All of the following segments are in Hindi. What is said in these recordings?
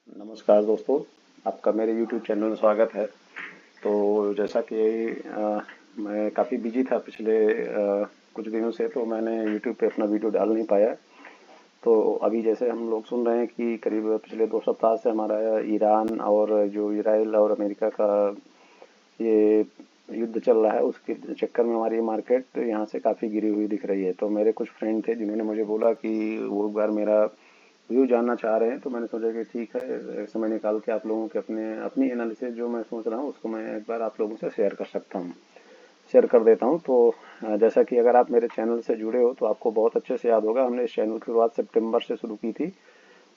नमस्कार दोस्तों, आपका मेरे YouTube चैनल में स्वागत है। तो जैसा कि मैं काफ़ी बिजी था पिछले कुछ दिनों से, तो मैंने YouTube पे अपना वीडियो डाल नहीं पाया। तो अभी जैसे हम लोग सुन रहे हैं कि करीब पिछले 2 सप्ताह से हमारा ईरान और जो इसराइल और अमेरिका का ये युद्ध चल रहा है, उसके चक्कर में हमारी मार्केट यहाँ से काफ़ी गिरी हुई दिख रही है। तो मेरे कुछ फ्रेंड थे जिन्होंने मुझे बोला कि वो एक बार मेरा व्यू जानना चाह रहे हैं, तो मैंने सोचा कि ठीक है, समय निकाल के आप लोगों के अपनी एनालिसिस जो मैं सोच रहा हूँ उसको मैं एक बार आप लोगों से शेयर कर सकता हूँ, शेयर कर देता हूँ। तो जैसा कि अगर आप मेरे चैनल से जुड़े हो तो आपको बहुत अच्छे से याद होगा, हमने इस चैनल की शुरुआत सितंबर से शुरू की थी,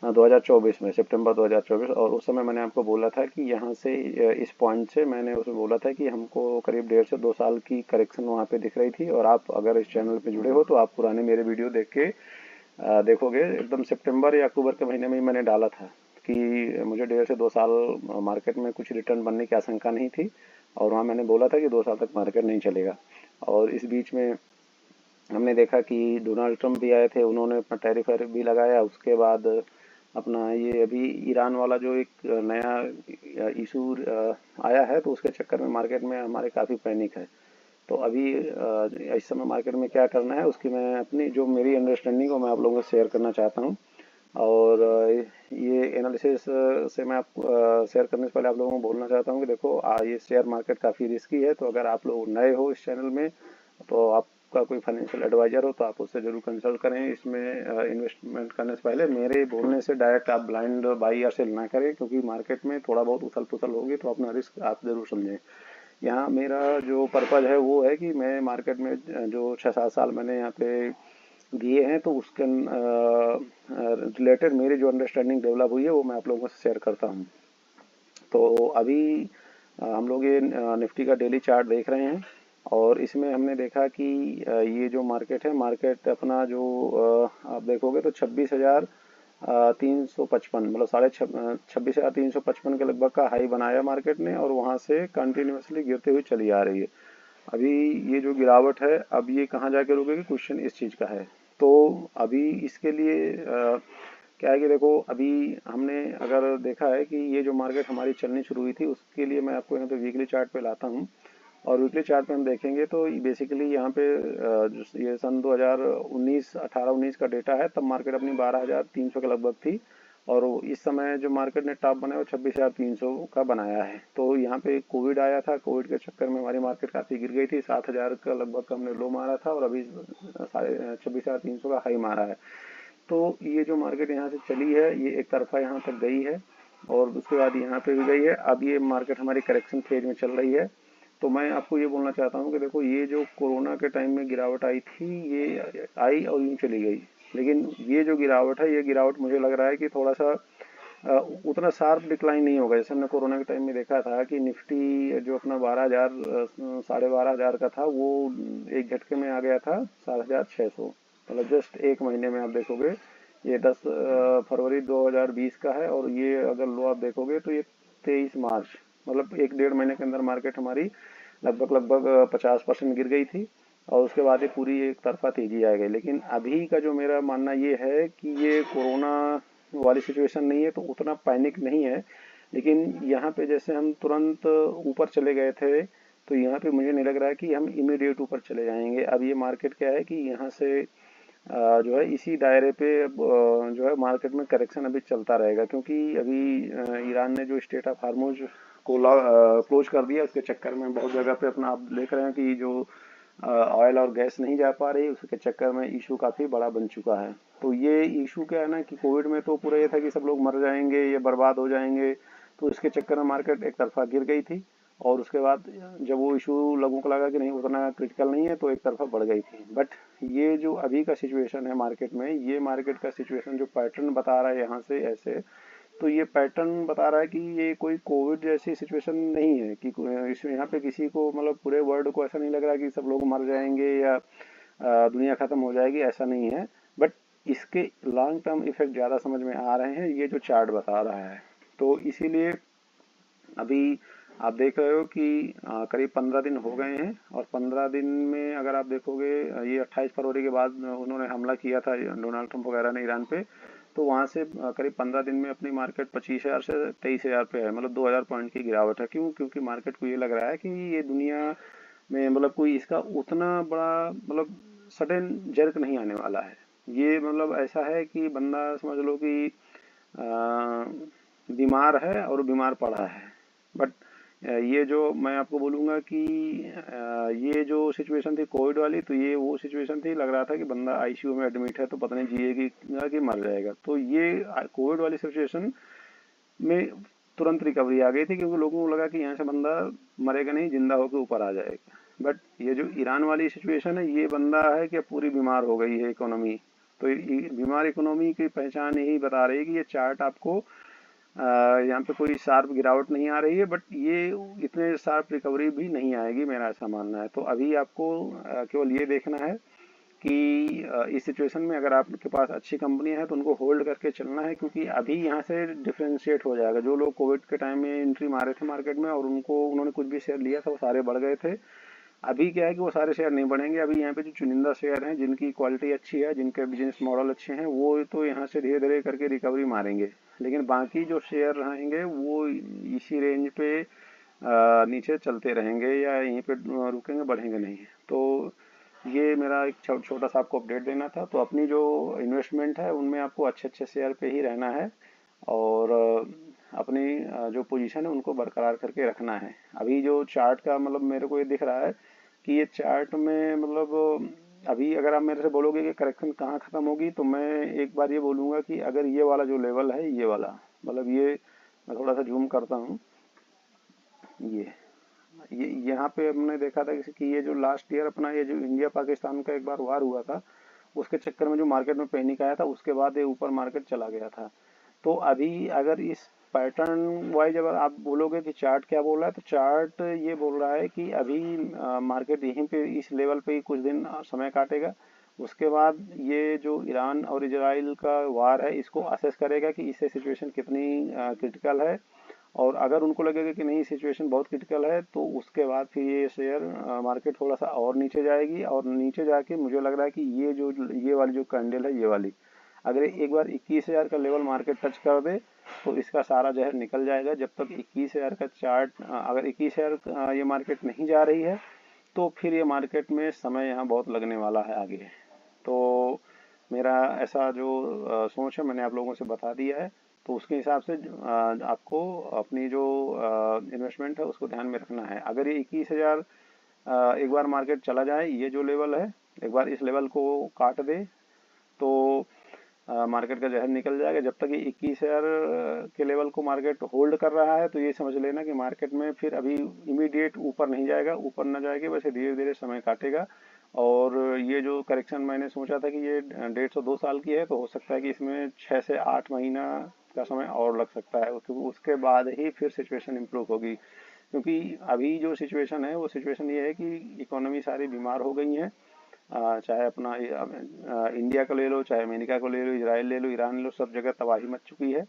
2024 में, सितंबर 2024। और उस समय मैंने आपको बोला था कि यहाँ से इस पॉइंट से मैंने उसमें बोला था कि हमको करीब 1.5 से 2 साल की करेक्शन वहाँ पे दिख रही थी। और आप अगर इस चैनल पे जुड़े हो तो आप पुराने मेरे वीडियो देख के देखोगे, एकदम सितंबर या अक्टूबर के महीने में ही मैंने डाला था कि मुझे 1.5 से 2 साल मार्केट में कुछ रिटर्न बनने की आशंका नहीं थी। और वहाँ मैंने बोला था कि 2 साल तक मार्केट नहीं चलेगा। और इस बीच में हमने देखा कि डोनाल्ड ट्रंप भी आए थे, उन्होंने अपना टैरिफ वैरिफ भी लगाया। उसके बाद अपना ये अभी ईरान वाला जो एक नया इशू आया है, तो उसके चक्कर में मार्केट में हमारे काफ़ी पैनिक है। तो अभी इस समय मार्केट में क्या करना है उसकी मैं अपनी जो मेरी अंडरस्टैंडिंग को मैं आप लोगों से शेयर करना चाहता हूँ। और ये एनालिसिस से मैं आप शेयर करने से पहले आप लोगों को बोलना चाहता हूँ कि देखो, ये शेयर मार्केट काफ़ी रिस्की है। तो अगर आप लोग नए हो इस चैनल में, तो आपका कोई फाइनेंशियल एडवाइजर हो तो आप उससे जरूर कंसल्ट करें। इसमें इन्वेस्टमेंट करने से पहले मेरे बोलने से डायरेक्ट आप ब्लाइंड बाई या सेल ना करें, क्योंकि मार्केट में थोड़ा बहुत उथल पुथल होगी, तो अपना रिस्क आप जरूर समझें। यहाँ मेरा जो पर्पज़ है वो है कि मैं मार्केट में जो 6-7 साल मैंने यहाँ पे दिए हैं, तो उसके रिलेटेड मेरी जो अंडरस्टैंडिंग डेवलप हुई है वो मैं आप लोगों से शेयर करता हूँ। तो अभी हम लोग ये निफ्टी का डेली चार्ट देख रहे हैं। और इसमें हमने देखा कि ये जो मार्केट है, मार्केट अपना जो आप देखोगे तो 26,355, मतलब 26,355 के लगभग का हाई बनाया मार्केट ने, और वहाँ से कंटिन्यूसली गिरते हुए चली आ रही है। अभी ये जो गिरावट है, अब ये कहाँ जाके रुकेगी, क्वेश्चन इस चीज़ का है। तो अभी इसके लिए क्या है कि देखो, अभी हमने अगर देखा है कि ये जो मार्केट हमारी चलनी शुरू हुई थी, उसके लिए मैं आपको यहाँ पे वीकली चार्ट पे लाता हूँ। और वीकली चार्ट पे हम देखेंगे तो बेसिकली यहाँ पे ये सन 2019, 18-19 का डेटा है, तब मार्केट अपनी 12,300 के लगभग थी। और इस समय जो मार्केट ने टॉप बनाया वो 26,300 का बनाया है। तो यहाँ पे कोविड आया था, कोविड के चक्कर में हमारी मार्केट काफ़ी गिर गई थी, 7,000 का लगभग हमने लो मारा था, और अभी 26,300 का हाई मारा है। तो ये जो मार्केट यहाँ से चली है, ये एक तरफा यहाँ तक गई है, और उसके बाद यहाँ पे भी गई है। अब ये मार्केट हमारी करेक्शन फेज में चल रही है। तो मैं आपको ये बोलना चाहता हूँ कि देखो, ये जो कोरोना के टाइम में गिरावट आई थी, ये आई और यूं चली गई। लेकिन ये जो गिरावट है, ये गिरावट मुझे लग रहा है कि थोड़ा सा उतना शार्प डिक्लाइन नहीं होगा। जैसे हमने कोरोना के टाइम में देखा था कि निफ्टी जो अपना 12,000, 12,500 का था, वो एक झटके में आ गया था 7,600, मतलब जस्ट एक महीने में। आप देखोगे ये 10 फरवरी 2020 का है, और ये अगर लो आप देखोगे तो ये 23 मार्च, मतलब एक 1.5 महीने के अंदर मार्केट हमारी लगभग 50% गिर गई थी। और उसके बाद ये पूरी एक तरफा तेजी आ गई। लेकिन अभी का जो मेरा मानना ये है कि ये कोरोना वाली सिचुएशन नहीं है, तो उतना पैनिक नहीं है। लेकिन यहाँ पे जैसे हम तुरंत ऊपर चले गए थे, तो यहाँ पे मुझे नहीं लग रहा है कि हम इमीडिएट ऊपर चले जाएंगे। अब ये मार्केट क्या है कि यहाँ से जो है इसी दायरे पे जो है मार्केट में करेक्शन अभी चलता रहेगा, क्योंकि अभी ईरान ने जो स्टेट ऑफ हार्मोज को क्लोज कर दिया, उसके चक्कर में बहुत जगह पे अपना आप देख रहे हैं कि जो ऑयल और गैस नहीं जा पा रही, उसके चक्कर में इशू काफ़ी बड़ा बन चुका है। तो ये इशू क्या है ना कि कोविड में तो पूरा ये था कि सब लोग मर जाएंगे, ये बर्बाद हो जाएंगे, तो इसके चक्कर में मार्केट एक तरफा गिर गई थी। और उसके बाद जब वो इशू लोगों को लगा कि नहीं, उतना क्रिटिकल नहीं है, तो एक तरफा बढ़ गई थी। बट ये जो अभी का सिचुएशन है मार्केट में, ये मार्केट का सिचुएशन जो पैटर्न बता रहा है यहाँ से ऐसे, तो ये पैटर्न बता रहा है कि ये कोई कोविड जैसी सिचुएशन नहीं है कि इसमें यहाँ पे किसी को, मतलब पूरे वर्ल्ड को ऐसा नहीं लग रहा कि सब लोग मर जाएंगे या दुनिया खत्म हो जाएगी, ऐसा नहीं है। बट इसके लॉन्ग टर्म इफेक्ट ज़्यादा समझ में आ रहे हैं, ये जो चार्ट बता रहा है। तो इसीलिए अभी आप देख रहे हो कि करीब 15 दिन हो गए हैं, और 15 दिन में अगर आप देखोगे, ये 28 फरवरी के बाद उन्होंने हमला किया था डोनाल्ड ट्रंप वगैरह ने ईरान पे। तो वहाँ से करीब 15 दिन में अपनी मार्केट 25,000 से 23,000 पे है, मतलब 2,000 पॉइंट की गिरावट है। क्यों? क्योंकि मार्केट को ये लग रहा है कि ये दुनिया में मतलब कोई इसका उतना बड़ा मतलब सडन जर्क नहीं आने वाला है। ये मतलब ऐसा है कि बंदा समझ लो कि बीमार है और बीमार पड़ा है। बट ये जो मैं आपको बोलूँगा कि ये जो सिचुएशन थी कोविड वाली, तो ये वो सिचुएशन थी, लग रहा था कि बंदा आईसीयू में एडमिट है तो पता नहीं जिएगा कि मर जाएगा। तो ये कोविड वाली सिचुएशन में तुरंत रिकवरी आ गई थी, क्योंकि लोगों को लगा कि यहाँ से बंदा मरेगा नहीं, जिंदा होकर ऊपर आ जाएगा। बट ये जो ईरान वाली सिचुएशन है, ये बंदा है कि पूरी बीमार हो गई है इकोनॉमी। तो ये बीमार इकोनॉमी की पहचान यही बता रही है कि ये चार्ट आपको यहाँ पे कोई शार्प गिरावट नहीं आ रही है, बट ये इतने शार्प रिकवरी भी नहीं आएगी, मेरा ऐसा मानना है। तो अभी आपको केवल ये देखना है कि इस सिचुएशन में अगर आपके पास अच्छी कंपनियां हैं तो उनको होल्ड करके चलना है, क्योंकि अभी यहाँ से डिफ्रेंशिएट हो जाएगा। जो लोग कोविड के टाइम में एंट्री मारे थे मार्केट में और उन्होंने कुछ भी शेयर लिया था, वो सारे बढ़ गए थे। अभी क्या है कि वो सारे शेयर नहीं बढ़ेंगे। अभी यहाँ पे जो चुनिंदा शेयर हैं, जिनकी क्वालिटी अच्छी है, जिनके बिजनेस मॉडल अच्छे हैं, वो तो यहाँ से धीरे धीरे करके रिकवरी मारेंगे। लेकिन बाकी जो शेयर रहेंगे वो इसी रेंज पे नीचे चलते रहेंगे या यहीं पे रुकेंगे, बढ़ेंगे नहीं। तो ये मेरा एक छोटा सा आपको अपडेट देना था। तो अपनी जो इन्वेस्टमेंट है उनमें आपको अच्छे अच्छे शेयर पे ही रहना है, और अपनी जो पोजीशन है उनको बरकरार करके रखना है। अभी जो चार्ट का मतलब मेरे को ये दिख रहा है कि ये चार्ट में मतलब अभी अगर आप मेरे से बोलोगे कि करेक्शन कहाँ खत्म होगी, तो मैं एक बार ये बोलूँगा कि अगर ये वाला जो लेवल है, ये वाला मतलब ये, मैं थोड़ा सा जूम करता हूँ, ये यहाँ पे हमने देखा था कि ये जो लास्ट ईयर अपना ये जो इंडिया पाकिस्तान का एक बार वार हुआ था, उसके चक्कर में जो मार्केट में पैनिक आया था, उसके बाद ये ऊपर मार्केट चला गया था। तो अभी अगर इस पैटर्न वाइज अगर आप बोलोगे कि चार्ट क्या बोल रहा है, तो चार्ट ये बोल रहा है कि अभी मार्केट यहीं पे इस लेवल पे ही कुछ दिन समय काटेगा। उसके बाद ये जो ईरान और इजराइल का वार है, इसको असेस करेगा कि इससे सिचुएशन कितनी क्रिटिकल है, और अगर उनको लगेगा कि नहीं सिचुएशन बहुत क्रिटिकल है, तो उसके बाद फिर ये शेयर मार्केट थोड़ा सा और नीचे जाएगी। और नीचे जाके मुझे लग रहा है कि ये वाली जो कैंडल है, ये वाली अगर एक बार 21,000 का लेवल मार्केट टच कर दे, तो इसका सारा जहर निकल जाएगा। जब तक 21,000 का चार्ट, अगर 21,000 ये मार्केट नहीं जा रही है, तो फिर ये मार्केट में समय यहाँ बहुत लगने वाला है आगे। तो मेरा ऐसा जो सोच है, मैंने आप लोगों से बता दिया है। तो उसके हिसाब से आपको अपनी जो इन्वेस्टमेंट है उसको ध्यान में रखना है। अगर ये 21,000 एक बार मार्केट चला जाए, ये जो लेवल है एक बार इस लेवल को काट दे, तो मार्केट का जहर निकल जाएगा। जब तक ये 21,000 के लेवल को मार्केट होल्ड कर रहा है, तो ये समझ लेना कि मार्केट में फिर अभी इमीडिएट ऊपर नहीं जाएगा, ऊपर न जाएगी, वैसे धीरे धीरे समय काटेगा। और ये जो करेक्शन मैंने सोचा था कि ये 150-2 साल की है, तो हो सकता है कि इसमें 6 से 8 महीना का समय और लग सकता है, क्योंकि उसके बाद ही फिर सिचुएशन इम्प्रूव होगी। क्योंकि अभी जो सिचुएशन है वो सिचुएशन ये है कि इकोनॉमी सारी बीमार हो गई है। चाहे अपना इंडिया को ले लो, चाहे अमेरिका को ले लो, इजराइल ले लो, ईरान ले लो, सब जगह तबाही मच चुकी है।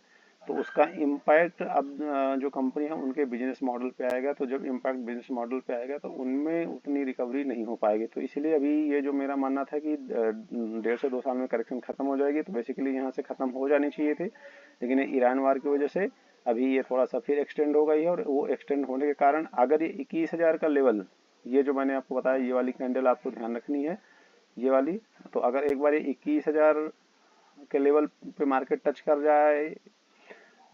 तो उसका इम्पैक्ट अब जो कंपनी है उनके बिजनेस मॉडल पे आएगा। तो जब इम्पैक्ट बिजनेस मॉडल पे आएगा, तो उनमें उतनी रिकवरी नहीं हो पाएगी। तो इसलिए अभी ये जो मेरा मानना था कि 1.5 से 2 साल में करेक्शन खत्म हो जाएगी, तो बेसिकली यहाँ से खत्म हो जानी चाहिए थी। लेकिन ईरान वार की वजह से अभी ये थोड़ा सा फिर एक्सटेंड हो गई है, और वो एक्सटेंड होने के कारण अगर ये 21,000 का लेवल, ये जो मैंने आपको बताया, ये वाली कैंडल आपको ध्यान रखनी है, ये वाली। तो अगर एक बार ये 21,000 के लेवल पे मार्केट टच कर जाए,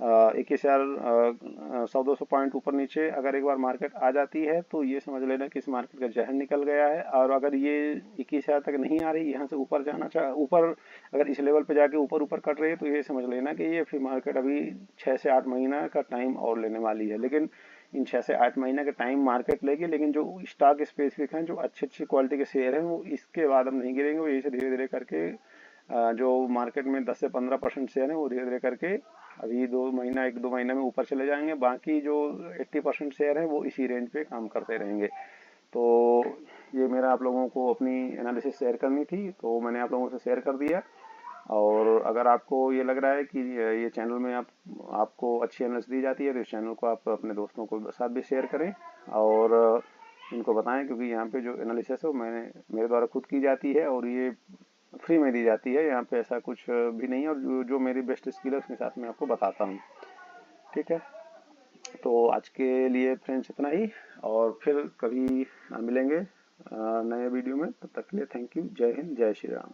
21,000 100-200 पॉइंट ऊपर नीचे अगर एक बार मार्केट आ जाती है, तो ये समझ लेना कि इस मार्केट का जहर निकल गया है। और अगर ये 21,000 तक नहीं आ रही, यहाँ से ऊपर जाना चाह ऊपर, अगर इस लेवल पे जाके ऊपर ऊपर कट रही है, तो ये समझ लेना कि ये फिर मार्केट अभी 6 से 8 महीना का टाइम और लेने वाली है। लेकिन इन 6 से 8 महीने का टाइम मार्केट लेगी, लेकिन जो स्टॉक स्पेसिफिक हैं, जो अच्छी अच्छी क्वालिटी के शेयर हैं, वो इसके बाद अब नहीं गिरेंगे। वो यही से धीरे धीरे करके जो मार्केट में 10 से 15% शेयर है, वो धीरे धीरे करके अभी 2 महीना 1-2 महीना में ऊपर चले जाएंगे। बाकी जो 80% शेयर है, वो इसी रेंज पे काम करते रहेंगे। तो ये मेरा आप लोगों को अपनी एनालिसिस शेयर करनी थी, तो मैंने आप लोगों से शेयर कर दिया। और अगर आपको ये लग रहा है कि ये चैनल में आपको अच्छी एनालिसिस दी जाती है, तो इस चैनल को आप अपने दोस्तों को साथ भी शेयर करें, और इनको बताएं, क्योंकि यहाँ पे जो एनालिसिस है वो मेरे द्वारा खुद की जाती है, और ये फ्री में दी जाती है, यहाँ पे ऐसा कुछ भी नहीं है। और जो मेरी बेस्ट स्किल है उसके साथ मैं आपको बताता हूँ। ठीक है, तो आज के लिए फ्रेंड्स इतना ही, और फिर कभी मिलेंगे नए वीडियो में। तब तक के लिए थैंक यू। जय हिंद, जय श्री राम।